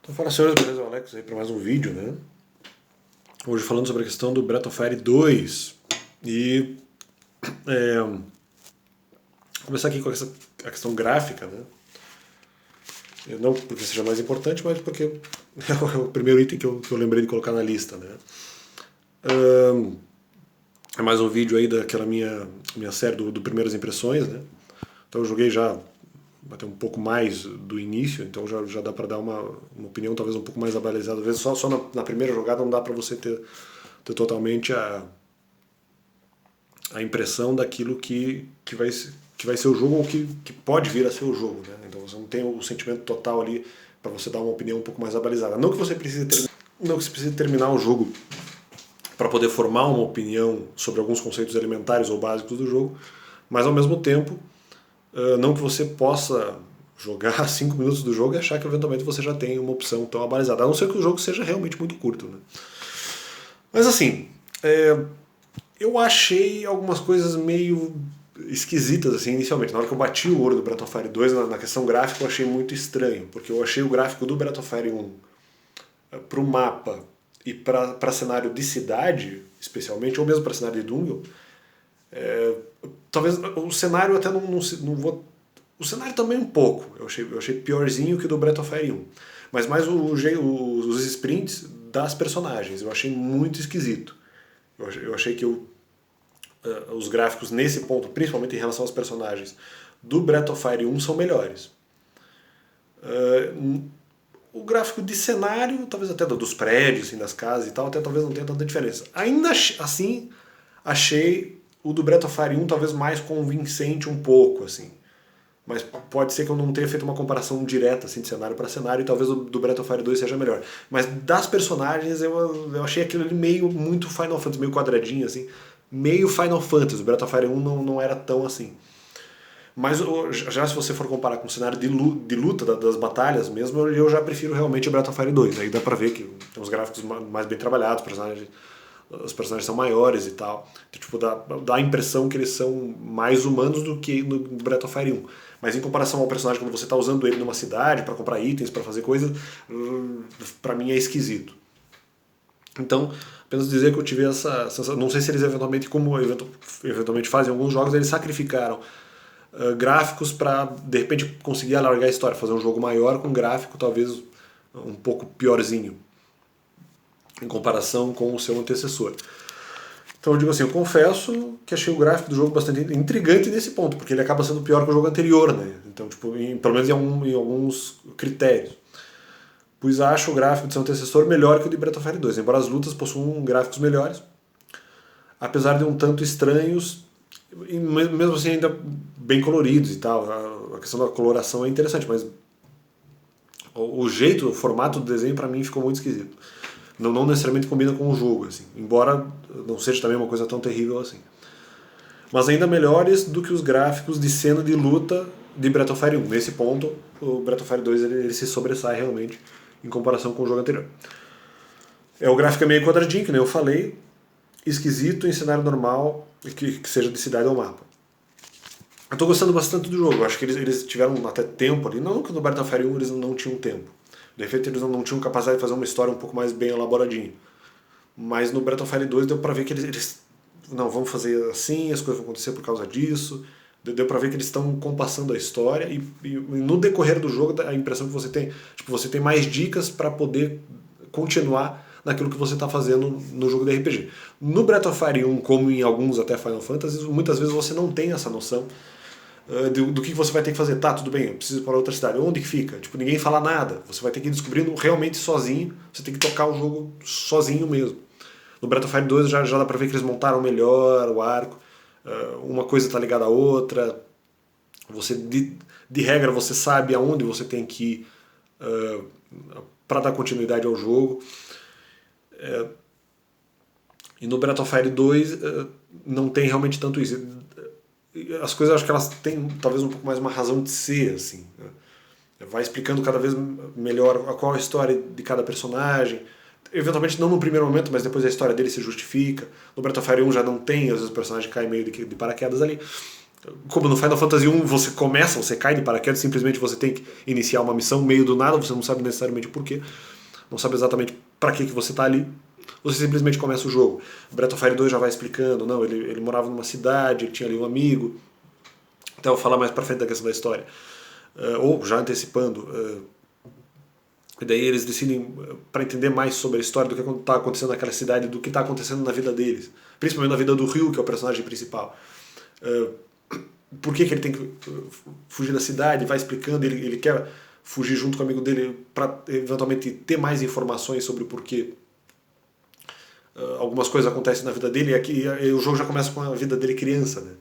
Então fala, senhores, beleza? O Alex aí para mais um vídeo, né? Hoje falando sobre a questão do Breath of Fire 2 e começar aqui com a questão gráfica, né? Não porque seja mais importante, mas porque é o primeiro item que eu lembrei de colocar na lista, né? É mais um vídeo aí daquela minha série do Primeiras Impressões, né? Então eu joguei já até um pouco mais do início, então já dá para dar uma opinião talvez um pouco mais abalizada. Às vezes só na primeira jogada não dá para você ter totalmente a impressão daquilo que vai ser o jogo ou que pode vir a ser o jogo, né? Então você não tem o sentimento total ali para você dar uma opinião um pouco mais abalizada. Não que você precise terminar o jogo para poder formar uma opinião sobre alguns conceitos elementares ou básicos do jogo, mas ao mesmo tempo não que você possa jogar 5 minutos do jogo e achar que eventualmente você já tem uma opção tão abalizada, a não ser que o jogo seja realmente muito curto, né? Mas assim, eu achei algumas coisas meio esquisitas assim inicialmente. Na hora que eu bati o olho do Breath of Fire 2 na questão gráfica eu achei muito estranho, porque eu achei o gráfico do Breath of Fire 1 para o mapa e para cenário de cidade, especialmente, ou mesmo para cenário de Dungeon, talvez o cenário até não vou... O cenário também um pouco, eu achei piorzinho que o do Breath of Fire 1. Mas mais os sprints das personagens, eu achei muito esquisito. Eu achei que os gráficos nesse ponto, principalmente em relação aos personagens, do Breath of Fire 1 são melhores. O gráfico de cenário, talvez até dos prédios, assim, das casas e tal, até talvez não tenha tanta diferença. Ainda assim, achei o do Breath of Fire 1 talvez mais convincente um pouco, assim. Mas pode ser que eu não tenha feito uma comparação direta assim, de cenário para cenário e talvez o do Breath of Fire 2 seja melhor. Mas das personagens eu achei aquilo ali meio muito Final Fantasy, meio quadradinho assim, meio Final Fantasy. O Breath of Fire 1 não era tão assim. Mas já se você for comparar com o cenário de luta das batalhas mesmo, eu já prefiro realmente o Breath of Fire 2. Aí dá pra ver que tem os gráficos mais bem trabalhados, os personagens são maiores e tal. Então, tipo, dá a impressão que eles são mais humanos do que no Breath of Fire 1. Mas em comparação ao personagem, quando você está usando ele numa cidade para comprar itens, para fazer coisas, para mim é esquisito. Então, apenas dizer que eu tive essa sensação. Não sei se eles eventualmente, como eventualmente fazem em alguns jogos, eles sacrificaram gráficos para, de repente, conseguir alargar a história, fazer um jogo maior com gráfico talvez um pouco piorzinho em comparação com o seu antecessor. Então eu digo assim, eu confesso que achei o gráfico do jogo bastante intrigante nesse ponto, porque ele acaba sendo pior que o jogo anterior, né? Então, tipo, pelo menos em alguns critérios. Pois acho o gráfico do seu antecessor melhor que o de Breath of Fire 2, embora as lutas possuam gráficos melhores, apesar de um tanto estranhos, e mesmo assim ainda bem coloridos e tal. A questão da coloração é interessante, mas o jeito, o formato do desenho para mim ficou muito esquisito. Não necessariamente combina com o jogo, assim, embora não seja também uma coisa tão terrível assim. Mas ainda melhores do que os gráficos de cena de luta de Breath of Fire 1. Nesse ponto, o Breath of Fire 2 ele se sobressai realmente em comparação com o jogo anterior. O gráfico é meio quadradinho, que nem eu falei, esquisito em cenário normal, que seja de cidade ou mapa. Eu tô gostando bastante do jogo, eu acho que eles tiveram até tempo ali, não que no Breath of Fire 1 eles não tinham tempo. De repente eles não tinham capacidade de fazer uma história um pouco mais bem elaboradinha. Mas no Breath of Fire 2 deu pra ver que eles não, vamos fazer assim, as coisas vão acontecer por causa disso. Deu pra ver que eles estão compassando a história e no decorrer do jogo a impressão que você tem, tipo, você tem mais dicas para poder continuar naquilo que você está fazendo no jogo de RPG. No Breath of Fire 1, como em alguns até Final Fantasy, muitas vezes você não tem essa noção do que você vai ter que fazer. Tá, tudo bem, eu preciso ir para outra cidade. Onde que fica? Tipo, ninguém fala nada. Você vai ter que ir descobrindo realmente sozinho. Você tem que tocar o jogo sozinho mesmo. No Breath of Fire 2 já dá pra ver que eles montaram melhor o arco. Uma coisa tá ligada à outra. Você, de regra, você sabe aonde você tem que ir para dar continuidade ao jogo. E no Breath of Fire 2 não tem realmente tanto isso. As coisas, acho que elas têm talvez um pouco mais uma razão de ser, assim. Vai explicando cada vez melhor qual a história de cada personagem. Eventualmente não no primeiro momento, mas depois a história dele se justifica. No Breath of Fire 1 já não tem, às vezes o personagem cai meio de paraquedas ali. Como no Final Fantasy 1 você cai de paraquedas, simplesmente você tem que iniciar uma missão meio do nada, você não sabe necessariamente por quê, não sabe exatamente para que você está ali, você simplesmente começa o jogo. Breath of Fire 2 já vai explicando, não, ele morava numa cidade, ele tinha ali um amigo, até eu vou falar mais pra frente da questão da história. Ou já antecipando, e daí eles decidem, para entender mais sobre a história do que está acontecendo naquela cidade, do que está acontecendo na vida deles, principalmente na vida do Ryu, que é o personagem principal. Por que ele tem que fugir da cidade, vai explicando, ele quer fugir junto com o amigo dele para eventualmente ter mais informações sobre o porquê algumas coisas acontecem na vida dele, e aqui o jogo já começa com a vida dele criança, né?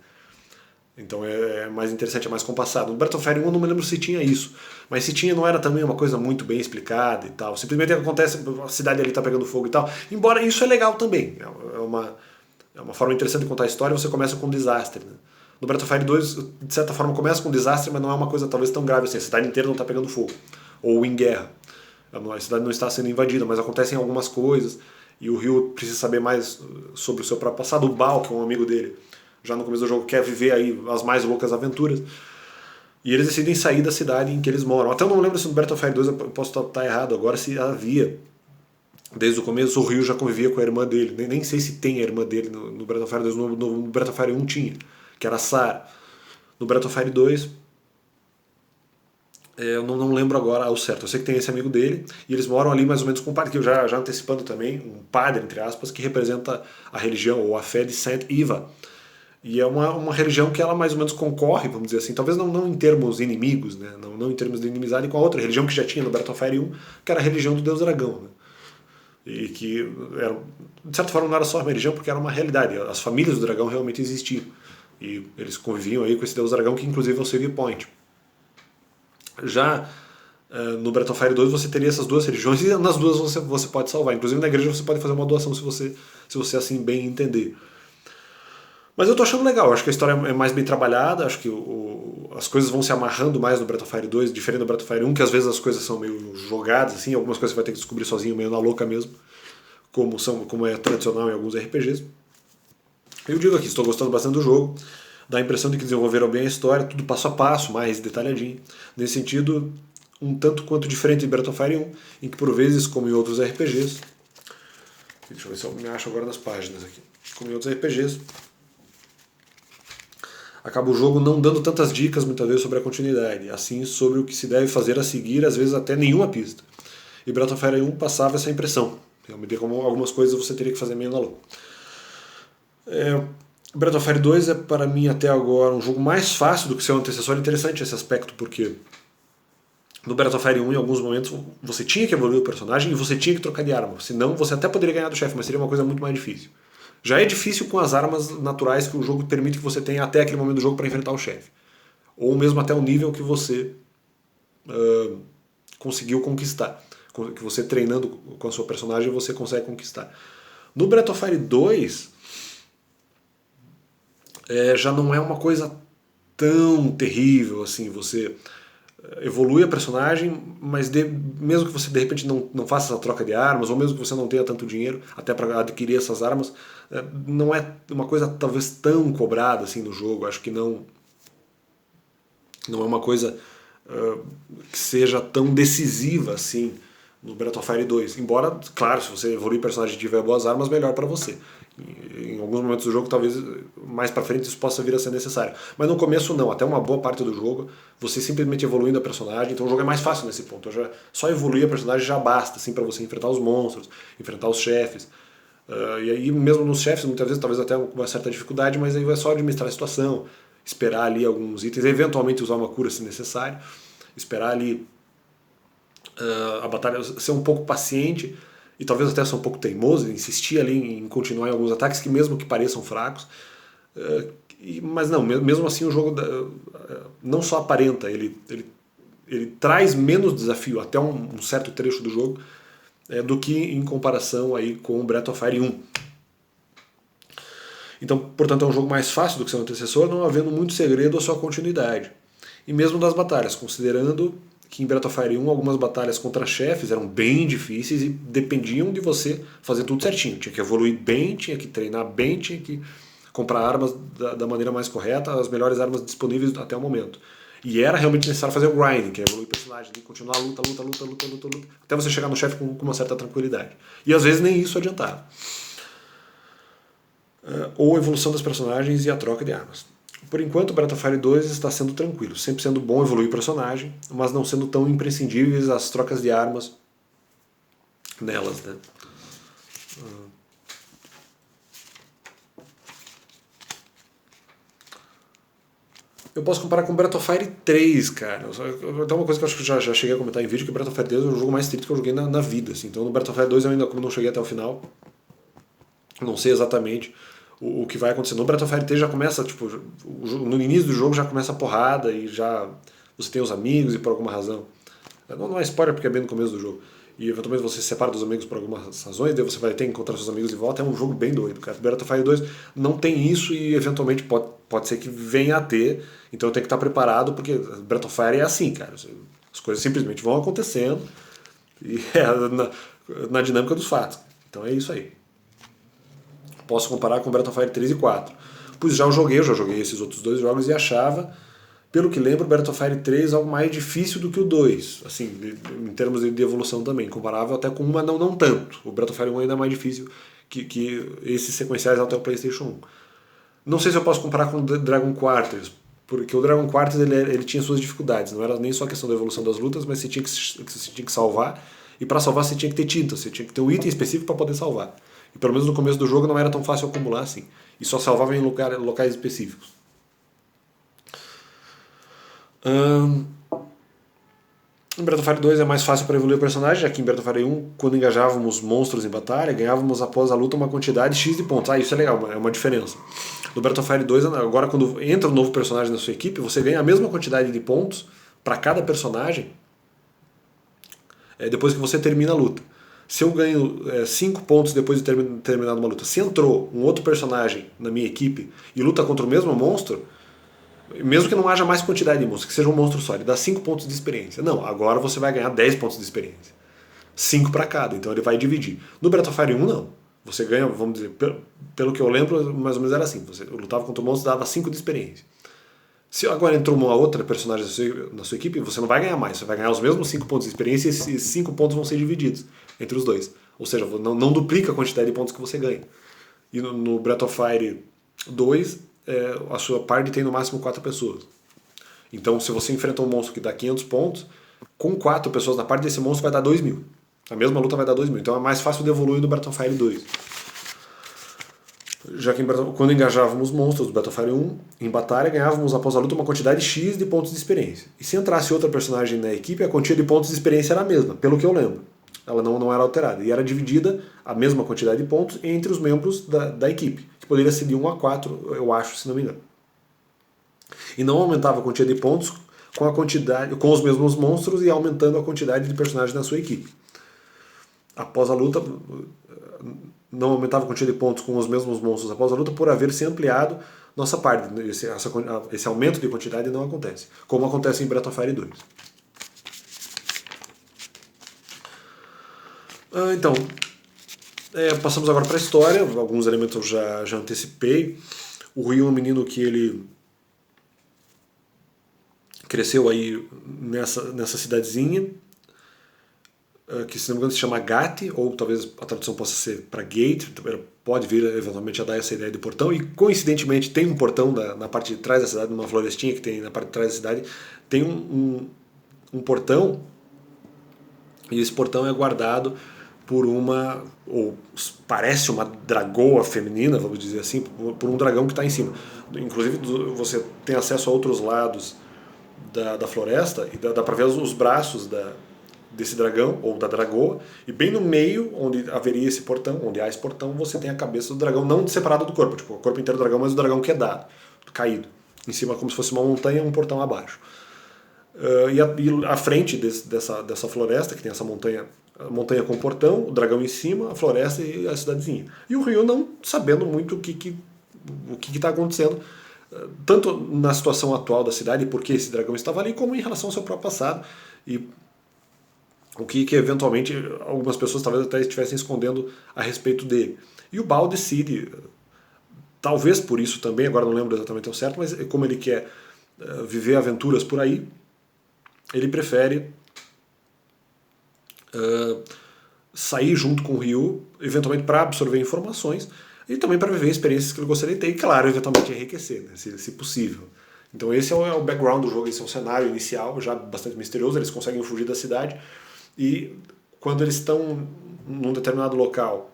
Então é mais interessante, é mais compassado. No Breath of Fire 1 eu não me lembro se tinha isso, mas se tinha não era também uma coisa muito bem explicada e tal. Simplesmente acontece, a cidade ali está pegando fogo e tal. Embora isso é legal também, é uma forma interessante de contar a história, você começa com um desastre, né? No Breath of Fire 2, de certa forma, começa com um desastre, mas não é uma coisa talvez tão grave assim. A cidade inteira não está pegando fogo, ou em guerra. A cidade não está sendo invadida, mas acontecem algumas coisas, e o Ryu precisa saber mais sobre o seu próprio passado. O Bao, que é um amigo dele, já no começo do jogo quer viver aí as mais loucas aventuras. E eles decidem sair da cidade em que eles moram. Até eu não lembro se no Breath of Fire 2 eu posso estar errado agora, se havia. Desde o começo o Ryu já convivia com a irmã dele. Nem sei se tem a irmã dele no Breath of Fire 2. No Breath of Fire 1 tinha, que era a Sarah. No Breath of Fire 2 eu não lembro agora ao certo. Eu sei que tem esse amigo dele e eles moram ali mais ou menos com um padre, que eu já antecipando também, um padre, entre aspas, que representa a religião ou a fé de Saint Eva. E é uma religião que ela mais ou menos concorre, vamos dizer assim, talvez não em termos inimigos, né? não em termos de inimizade, com a outra religião que já tinha no Breath of Fire 1, que era a religião do Deus Dragão. Né? E que, de certa forma, não era só uma religião, porque era uma realidade. As famílias do dragão realmente existiam. E eles conviviam aí com esse Deus Dragão, que inclusive é o Save Point. Já no Breath of Fire 2 você teria essas duas religiões e nas duas você pode salvar. Inclusive na igreja você pode fazer uma doação se você assim bem entender. Mas eu tô achando legal, acho que a história é mais bem trabalhada, acho que as coisas vão se amarrando mais no Breath of Fire 2, diferente do Breath of Fire 1, que às vezes as coisas são meio jogadas, assim, algumas coisas você vai ter que descobrir sozinho, meio na louca mesmo, como é tradicional em alguns RPGs. Eu digo aqui, estou gostando bastante do jogo, dá a impressão de que desenvolveram bem a história, tudo passo a passo, mais detalhadinho. Nesse sentido, um tanto quanto diferente de Breath of Fire 1, em que por vezes, como em outros RPGs, deixa eu ver se eu me acho agora nas páginas aqui, como em outros RPGs, acaba o jogo não dando tantas dicas muitas vezes sobre a continuidade, assim sobre o que se deve fazer a seguir, às vezes até nenhuma pista. E Breath of Fire 1 passava essa impressão, realmente como algumas coisas você teria que fazer meio na louca. Breath of Fire 2 é para mim até agora um jogo mais fácil do que seu antecessor. Interessante esse aspecto, porque no Breath of Fire 1 em alguns momentos você tinha que evoluir o personagem e você tinha que trocar de arma, senão você até poderia ganhar do chefe, mas seria uma coisa muito mais difícil. Já é difícil com as armas naturais que o jogo permite que você tenha até aquele momento do jogo para enfrentar o chefe. Ou mesmo até o nível que você conseguiu conquistar. Que você treinando com a sua personagem você consegue conquistar. No Breath of Fire 2 já não é uma coisa tão terrível assim. Você evolui a personagem, mas mesmo que você de repente não faça essa troca de armas, ou mesmo que você não tenha tanto dinheiro até para adquirir essas armas, não é uma coisa talvez tão cobrada assim no jogo. Acho que não é uma coisa que seja tão decisiva assim no Breath of Fire 2. Embora, claro, se você evoluir o personagem e tiver boas armas, melhor para você. Em alguns momentos do jogo, talvez mais pra frente isso possa vir a ser necessário. Mas no começo não, até uma boa parte do jogo, você simplesmente evoluindo a personagem, então o jogo é mais fácil nesse ponto. Só evoluir a personagem já basta, assim, para você enfrentar os monstros, enfrentar os chefes. E aí mesmo nos chefes, muitas vezes, talvez até com uma certa dificuldade, mas aí é só administrar a situação, esperar ali alguns itens, eventualmente usar uma cura se necessário, esperar ali a batalha, ser um pouco paciente, e talvez até ser um pouco teimoso, insistir ali em continuar em alguns ataques que mesmo que pareçam fracos, mas não, mesmo assim o jogo não só aparenta, ele traz menos desafio até um certo trecho do jogo do que em comparação aí com o Breath of Fire 1. Então, portanto, é um jogo mais fácil do que seu antecessor, não havendo muito segredo à sua continuidade. E mesmo das batalhas, considerando que em Breath of Fire 1 algumas batalhas contra chefes eram bem difíceis e dependiam de você fazer tudo certinho. Tinha que evoluir bem, tinha que treinar bem, tinha que comprar armas da maneira mais correta, as melhores armas disponíveis até o momento. E era realmente necessário fazer o grinding, que é evoluir o personagem, continuar a luta, até você chegar no chefe com uma certa tranquilidade. E às vezes nem isso adiantava. Ou a evolução dos personagens e a troca de armas. Por enquanto, Breath of Fire 2 está sendo tranquilo, sempre sendo bom evoluir o personagem, mas não sendo tão imprescindíveis as trocas de armas nelas, né? Eu posso comparar com Breath of Fire 3, cara. Então uma coisa que eu acho que já cheguei a comentar em vídeo, que Breath of Fire 3 é o jogo mais triste que eu joguei na vida. Assim. Então no Breath of Fire 2 eu ainda, como não cheguei até o final, não sei exatamente o que vai acontecer. No Breath of Fire 3 já começa, tipo, no início do jogo já começa a porrada e já você tem os amigos e por alguma razão. Não é spoiler porque é bem no começo do jogo. E eventualmente você se separa dos amigos por algumas razões, daí você vai ter que encontrar seus amigos de volta. É um jogo bem doido, cara. Breath of Fire 2 não tem isso e eventualmente pode ser que venha a ter. Então eu tenho que estar preparado, porque Breath of Fire é assim, cara. As coisas simplesmente vão acontecendo e é na dinâmica dos fatos. Então é isso aí. Posso comparar com Breath of Fire 3 e 4. Pois já joguei esses outros dois jogos e achava, pelo que lembro, Breath of Fire 3 algo mais difícil do que o 2, assim, em termos de evolução também, comparável até com uma não tanto. O Breath of Fire 1 ainda é mais difícil que esses sequenciais até o PlayStation 1. Não sei se eu posso comparar com o Dragon Quarters, porque o Dragon Quarters ele tinha suas dificuldades, não era nem só a questão da evolução das lutas, mas você tinha que salvar, e para salvar você tinha que ter tinta, você tinha que ter um item específico para poder salvar. E pelo menos no começo do jogo não era tão fácil acumular assim, e só salvava em locais específicos. Em Breath of Fire 2 é mais fácil para evoluir o personagem, já que em Breath of Fire 1, quando engajávamos monstros em batalha, ganhávamos após a luta uma quantidade X de pontos. Isso é legal, é uma diferença. No Breath of Fire 2, agora quando entra um novo personagem na sua equipe, você ganha a mesma quantidade de pontos para cada personagem depois que você termina a luta. Se eu ganho 5 pontos depois de terminar uma luta, se entrou um outro personagem na minha equipe e luta contra o mesmo monstro, mesmo que não haja mais quantidade de monstros, que seja um monstro só, ele dá 5 pontos de experiência. Não, agora você vai ganhar 10 pontos de experiência. 5 para cada, então ele vai dividir. No Breath of Fire 1, não. Você ganha, vamos dizer, pelo que eu lembro, mais ou menos era assim. Você lutava contra o monstro e dava 5 de experiência. Se agora entrou uma outra personagem na sua equipe, você não vai ganhar mais. Você vai ganhar os mesmos 5 pontos de experiência e esses 5 pontos vão ser divididos entre os dois. Ou seja, não duplica a quantidade de pontos que você ganha. E no Breath of Fire 2, a sua party tem no máximo 4 pessoas. Então, se você enfrenta um monstro que dá 500 pontos, com 4 pessoas na parte desse monstro vai dar 2.000. A mesma luta vai dar 2.000. Então é mais fácil de evoluir no Breath of Fire 2. Já que quando engajávamos monstros do Breath of Fire 1, em batalha, ganhávamos após a luta uma quantidade X de pontos de experiência. E se entrasse outra personagem na equipe, a quantia de pontos de experiência era a mesma, pelo que eu lembro. Ela não era alterada. E era dividida a mesma quantidade de pontos entre os membros da equipe, que poderia ser de 1 a 4, eu acho, se não me engano. E não aumentava a quantia de pontos com os mesmos monstros e aumentando a quantidade de personagens na sua equipe. Após a luta, não aumentava a quantia de pontos com os mesmos monstros após a luta por haver se ampliado nossa parte. Esse aumento de quantidade não acontece, como acontece em Breath of Fire 2. Então, passamos agora para a história. Alguns elementos eu já antecipei. O Ryu é um menino que ele cresceu aí nessa cidadezinha, que se não me engano se chama Gati, ou talvez a tradução possa ser para Gate, pode vir eventualmente a dar essa ideia de portão, e coincidentemente tem um portão na parte de trás da cidade, numa florestinha que tem na parte de trás da cidade, tem um portão, e esse portão é guardado por ou parece uma dragoa feminina, vamos dizer assim, por um dragão que está em cima. Inclusive você tem acesso a outros lados da floresta e dá para ver os braços desse dragão, ou da dragoa, e bem no meio, onde haveria esse portão, onde há esse portão, você tem a cabeça do dragão, não separado do corpo, tipo, o corpo inteiro do dragão, mas o dragão quedado, caído. Em cima, como se fosse uma montanha e um portão abaixo. E à frente dessa floresta, que tem essa montanha, a montanha com o portão, o dragão em cima, a floresta e a cidadezinha. E o Ryu não sabendo muito o que está acontecendo, tanto na situação atual da cidade, porque esse dragão estava ali, como em relação ao seu próprio passado, e o que eventualmente algumas pessoas talvez até estivessem escondendo a respeito dele. E o Bao decide, talvez por isso também, agora não lembro exatamente ao certo, mas como ele quer viver aventuras por aí, ele prefere sair junto com o Ryu, eventualmente para absorver informações e também para viver experiências que ele gostaria de ter e, claro, eventualmente enriquecer, né, se possível. Então esse é o background do jogo, esse é o cenário inicial, já bastante misterioso, eles conseguem fugir da cidade e quando eles estão num determinado local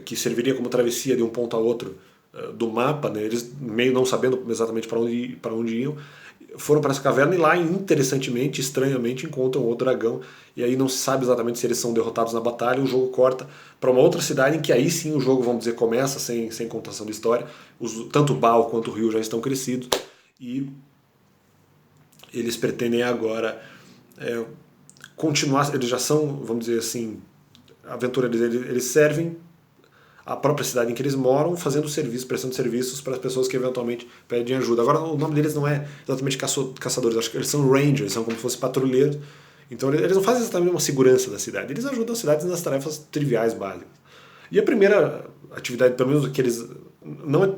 que serviria como travessia de um ponto a outro do mapa, né, eles meio não sabendo exatamente para onde iam, foram para essa caverna e lá, interessantemente, estranhamente, encontram outro dragão. E aí não se sabe exatamente se eles são derrotados na batalha. O jogo corta para uma outra cidade em que aí sim o jogo, vamos dizer, começa sem contação de história. Tanto o Bao quanto o Ryu já estão crescidos e eles pretendem agora continuar. Eles já são, vamos dizer assim, aventureiros. Eles servem a própria cidade em que eles moram, fazendo serviço, prestando serviços para as pessoas que eventualmente pedem ajuda. Agora, o nome deles não é exatamente caçadores, acho que eles são rangers, são como se fossem patrulheiros. Então, eles não fazem exatamente uma segurança da cidade, eles ajudam as cidades nas tarefas triviais, básicas. E a primeira atividade, pelo menos que eles... não é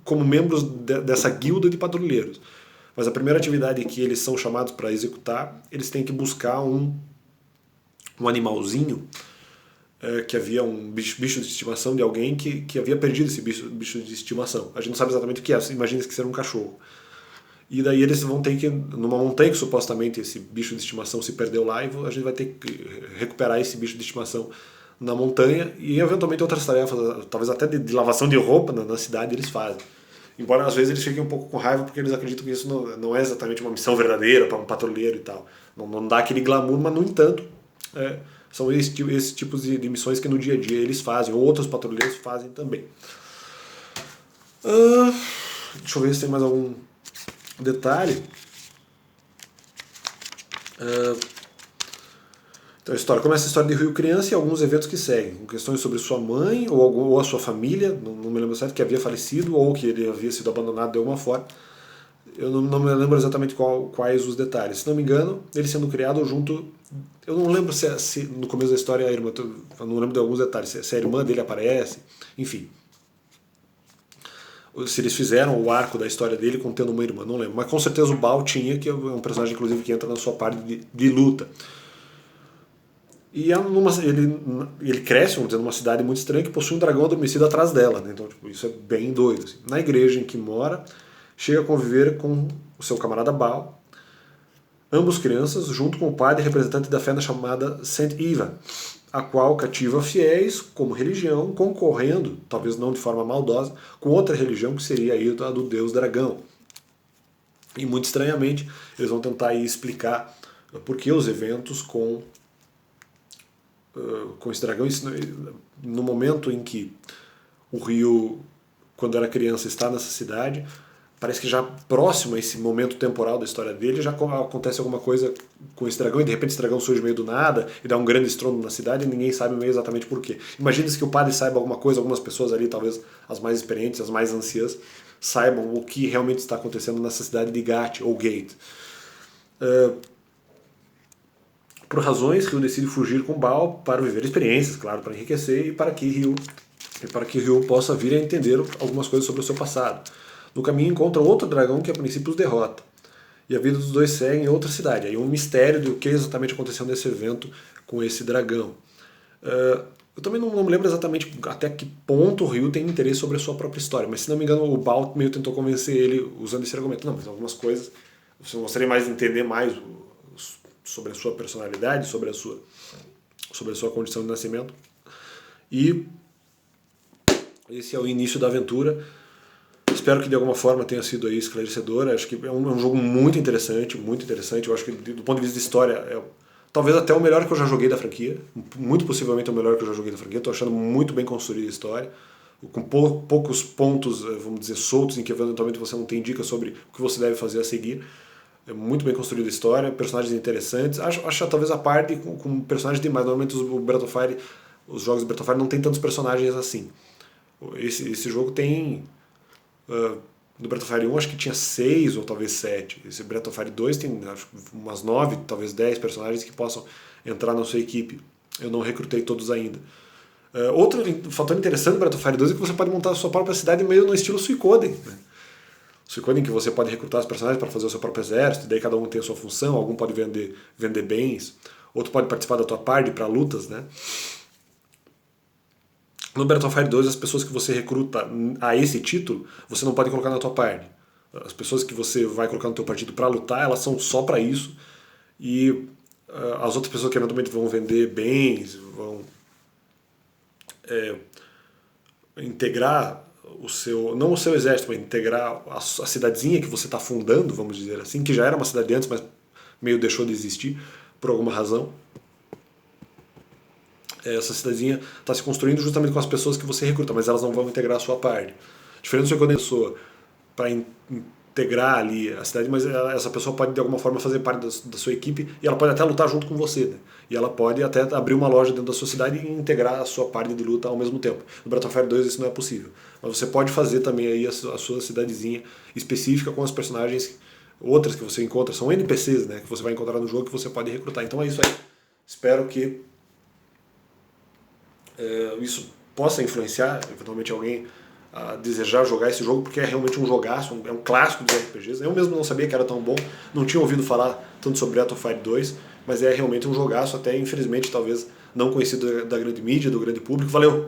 como membros dessa guilda de patrulheiros, mas a primeira atividade que eles são chamados para executar, eles têm que buscar um animalzinho que havia um bicho de estimação de alguém que havia perdido esse bicho de estimação. A gente não sabe exatamente o que é, imagina que seja um cachorro. E daí eles vão ter que, numa montanha que supostamente esse bicho de estimação se perdeu lá, e a gente vai ter que recuperar esse bicho de estimação na montanha e eventualmente outras tarefas, talvez até de lavação de roupa na cidade eles fazem. Embora às vezes eles fiquem um pouco com raiva porque eles acreditam que isso não é exatamente uma missão verdadeira para um patrulheiro e tal. Não dá aquele glamour, mas no entanto... são esses tipos de missões que no dia a dia eles fazem, ou outros patrulheiros fazem também. Deixa eu ver se tem mais algum detalhe. Então a história começa a história de Ryu criança e alguns eventos que seguem, com questões sobre sua mãe ou a sua família, não me lembro certo, que havia falecido ou que ele havia sido abandonado de alguma forma. Eu não me lembro exatamente quais os detalhes. Se não me engano, ele sendo criado junto... Eu não lembro se no começo da história a irmã... Eu não lembro de alguns detalhes. Se a irmã dele aparece, enfim. Se eles fizeram o arco da história dele contendo uma irmã, não lembro. Mas com certeza o Bao tinha, que é um personagem inclusive que entra na sua parte de luta. E ele cresce, vamos dizer, numa cidade muito estranha que possui um dragão adormecido atrás dela. Né? Então isso é bem doido. Assim. Na igreja em que mora... chega a conviver com o seu camarada Bao, ambos crianças, junto com o padre representante da fé chamada Saint Eva, a qual cativa fiéis como religião, concorrendo, talvez não de forma maldosa, com outra religião que seria a do deus dragão. E muito estranhamente, eles vão tentar aí explicar por que os eventos com esse dragão. No momento em que o Ryu, quando era criança, está nessa cidade... Parece que já próximo a esse momento temporal da história dele já acontece alguma coisa com esse dragão e de repente esse dragão surge meio do nada e dá um grande estrondo na cidade e ninguém sabe meio exatamente por quê. Imagina-se que o padre saiba alguma coisa, algumas pessoas ali, talvez as mais experientes, as mais anciãs, saibam o que realmente está acontecendo nessa cidade de Gath ou Gate. Por razões, Ryu decide fugir com Bao para viver experiências, claro, para enriquecer e para que Ryu possa vir a entender algumas coisas sobre o seu passado. No caminho encontra outro dragão que a princípio os derrota. E a vida dos dois segue em outra cidade. Aí um mistério do que exatamente aconteceu nesse evento com esse dragão. Eu também não me lembro exatamente até que ponto o Ryu tem interesse sobre a sua própria história, mas se não me engano o Bao meio tentou convencer ele usando esse argumento. Não, mas algumas coisas você gostaria mais de entender mais sobre a sua personalidade, sobre a sua condição de nascimento. E esse é o início da aventura. Espero que de alguma forma tenha sido aí esclarecedor. Acho que é um jogo muito interessante, muito interessante. Eu acho que do ponto de vista de história é talvez até o melhor que eu já joguei da franquia. Muito possivelmente o melhor que eu já joguei da franquia. Estou achando muito bem construída a história. Com poucos pontos, vamos dizer, soltos, em que eventualmente você não tem dicas sobre o que você deve fazer a seguir. É muito bem construída a história, personagens interessantes. Acho talvez a parte com personagens demais. Normalmente os jogos de Breath of Fire não tem tantos personagens assim. Esse jogo tem... no Breath of Fire 1 acho que tinha 6 ou talvez 7. Esse Breath of Fire 2 tem acho, umas 9, talvez 10 personagens que possam entrar na sua equipe. Eu não recrutei todos ainda. Outro fator interessante do Breath of Fire 2 é que você pode montar a sua própria cidade meio no estilo Suicoden, né? Suicoden, que você pode recrutar os personagens para fazer o seu próprio exército, daí cada um tem a sua função, algum pode vender bens, outro pode participar da tua party para lutas, né? No Breath of Fire 2, as pessoas que você recruta a esse título, você não pode colocar na tua party. As pessoas que você vai colocar no teu partido para lutar, elas são só para isso, e as outras pessoas que eventualmente vão vender bens, vão integrar o seu, não o seu exército, mas integrar a cidadezinha que você está fundando, vamos dizer assim, que já era uma cidade antes, mas meio deixou de existir por alguma razão. Essa cidadezinha está se construindo justamente com as pessoas que você recruta, mas elas não vão integrar a sua parte. Diferente do quando a pessoa para integrar ali a cidade, mas essa pessoa pode de alguma forma fazer parte da sua equipe e ela pode até lutar junto com você, né? E ela pode até abrir uma loja dentro da sua cidade e integrar a sua parte de luta ao mesmo tempo. No Breath of Fire 2 isso não é possível, mas você pode fazer também aí a sua cidadezinha específica com os personagens, outras que você encontra, são NPCs, né, que você vai encontrar no jogo que você pode recrutar. Então é isso aí. Espero que isso possa influenciar eventualmente alguém a desejar jogar esse jogo, porque é realmente um jogaço, é um clássico dos RPGs. Eu mesmo não sabia que era tão bom, não tinha ouvido falar tanto sobre Breath of Fire 2, mas é realmente um jogaço, até infelizmente talvez não conhecido da grande mídia, do grande público. Valeu!